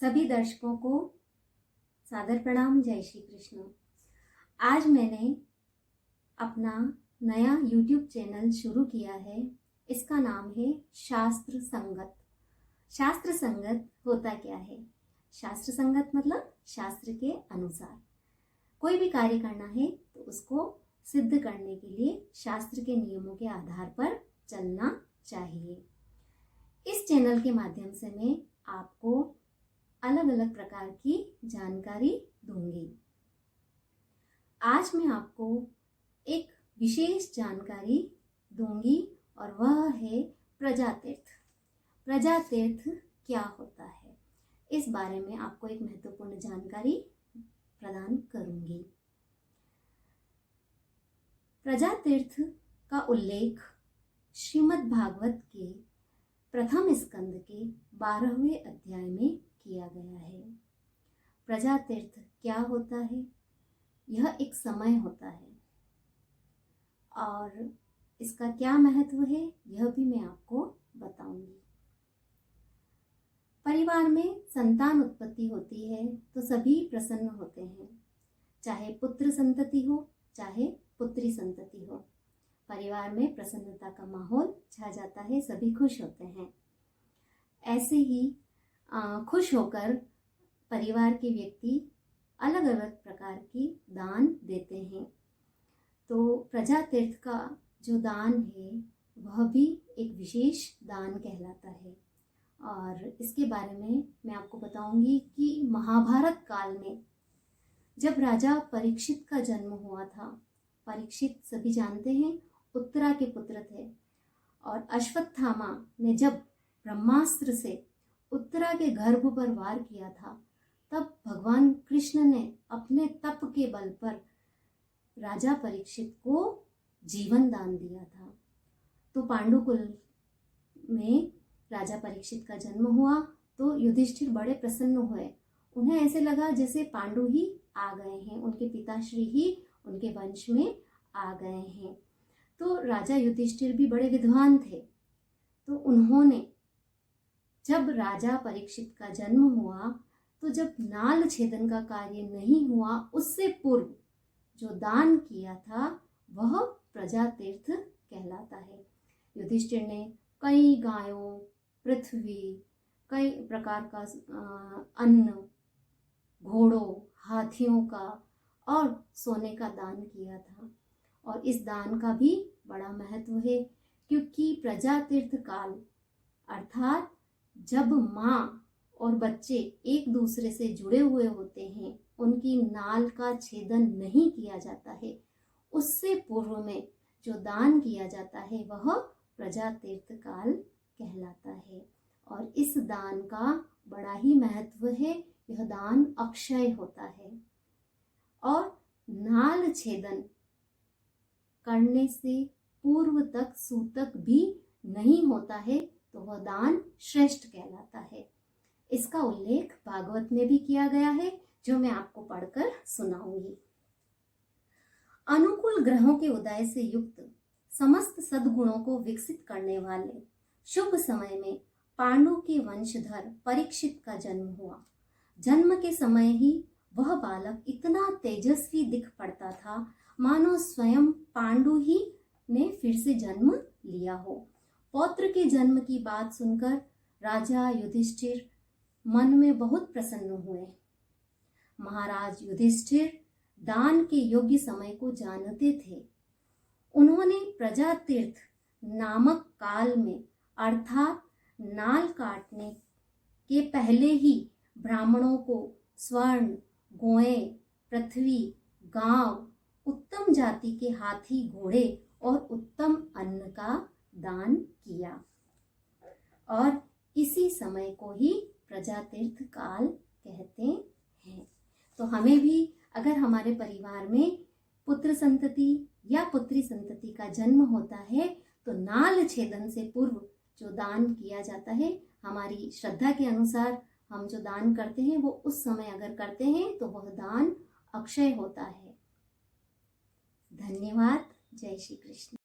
सभी दर्शकों को सादर प्रणाम। जय श्री कृष्ण। आज मैंने अपना नया YouTube चैनल शुरू किया है। इसका नाम है शास्त्र संगत। शास्त्र संगत होता क्या है? शास्त्र संगत मतलब शास्त्र के अनुसार कोई भी कार्य करना है तो उसको सिद्ध करने के लिए शास्त्र के नियमों के आधार पर चलना चाहिए। इस चैनल के माध्यम से मैं आपको अलग अलग प्रकार की जानकारी दूंगी। आज मैं आपको एक विशेष जानकारी दूंगी और वह है प्रजातीर्थ। प्रजातीर्थ क्या होता है, इस बारे में आपको एक महत्वपूर्ण जानकारी प्रदान करूंगी। प्रजातीर्थ का उल्लेख श्रीमद् भागवत के प्रथम स्कंद के 12वें अध्याय में किया गया है। प्रजातीर्थ क्या होता है? यह एक समय होता है और इसका क्या महत्व है यह भी मैं आपको बताऊंगी। परिवार में संतान उत्पत्ति होती है तो सभी प्रसन्न होते हैं, चाहे पुत्र संतति हो चाहे पुत्री संतति हो। परिवार में प्रसन्नता का माहौल छा जाता है, सभी खुश होते हैं। ऐसे ही खुश होकर परिवार के व्यक्ति अलग अलग प्रकार की दान देते हैं। तो प्रजातीर्थ का जो दान है वह भी एक विशेष दान कहलाता है और इसके बारे में मैं आपको बताऊंगी कि महाभारत काल में जब राजा परीक्षित का जन्म हुआ था, परीक्षित सभी जानते हैं उत्तरा के पुत्र थे, और अश्वत्थामा ने जब ब्रह्मास्त्र से उत्तरा के गर्भ पर वार किया था, तब भगवान कृष्ण ने अपने तप के बल पर राजा परीक्षित को जीवन दान दिया था। तो पांडुकुल में राजा परीक्षित का जन्म हुआ तो युधिष्ठिर बड़े प्रसन्न हुए। उन्हें ऐसे लगा जैसे पांडु ही आ गए हैं, उनके पिताश्री ही उनके वंश में आ गए हैं। तो राजा युधिष्ठिर भी बड़े विद्वान थे, तो उन्होंने जब राजा परीक्षित का जन्म हुआ तो जब नाल छेदन का कार्य नहीं हुआ उससे पूर्व जो दान किया था वह प्रजातीर्थ कहलाता है। युधिष्ठिर ने कई गायों, पृथ्वी, कई प्रकार का अन्न, घोड़ों, हाथियों का और सोने का दान किया था। और इस दान का भी बड़ा महत्व है क्योंकि प्रजातीर्थ काल अर्थात जब माँ और बच्चे एक दूसरे से जुड़े हुए होते हैं, उनकी नाल का छेदन नहीं किया जाता है, उससे पूर्व में जो दान किया जाता है वह प्रजातीर्थ काल कहलाता है। और इस दान का बड़ा ही महत्व है। यह दान अक्षय होता है और नाल छेदन करने से पूर्व तक सूतक भी नहीं होता है तो वह दान श्रेष्ठ कहलाता है। इसका उल्लेख भागवत में भी किया गया है, जो मैं आपको पढ़कर सुनाऊंगी। अनुकूल ग्रहों के उदय से युक्त समस्त सद्गुणों को विकसित करने वाले शुभ समय में पांडु के वंशधर परीक्षित का जन्म हुआ। जन्म के समय ही वह बालक इतना तेजस्वी दिख पड़ता था मानो स्वयं पांडु ही ने फिर से जन्म लिया हो। पौत्र के जन्म की बात सुनकर राजा युधिष्ठिर मन में बहुत प्रसन्न हुए। महाराज युधिष्ठिर दान के योग्य समय को जानते थे। उन्होंने प्रजातीर्थ नामक काल में अर्थात नाल काटने के पहले ही ब्राह्मणों को स्वर्ण, गोएं, पृथ्वी, गांव, उत्तम जाति के हाथी, घोड़े और उत्तम अन्न का दान किया और इसी समय को ही प्रजातीर्थ काल कहते हैं। तो हमें भी अगर हमारे परिवार में पुत्र संतति या पुत्री संतति का जन्म होता है तो नाल छेदन से पूर्व जो दान किया जाता है, हमारी श्रद्धा के अनुसार हम जो दान करते हैं वो उस समय अगर करते हैं तो वह दान अक्षय होता है। धन्यवाद। जय श्री कृष्ण।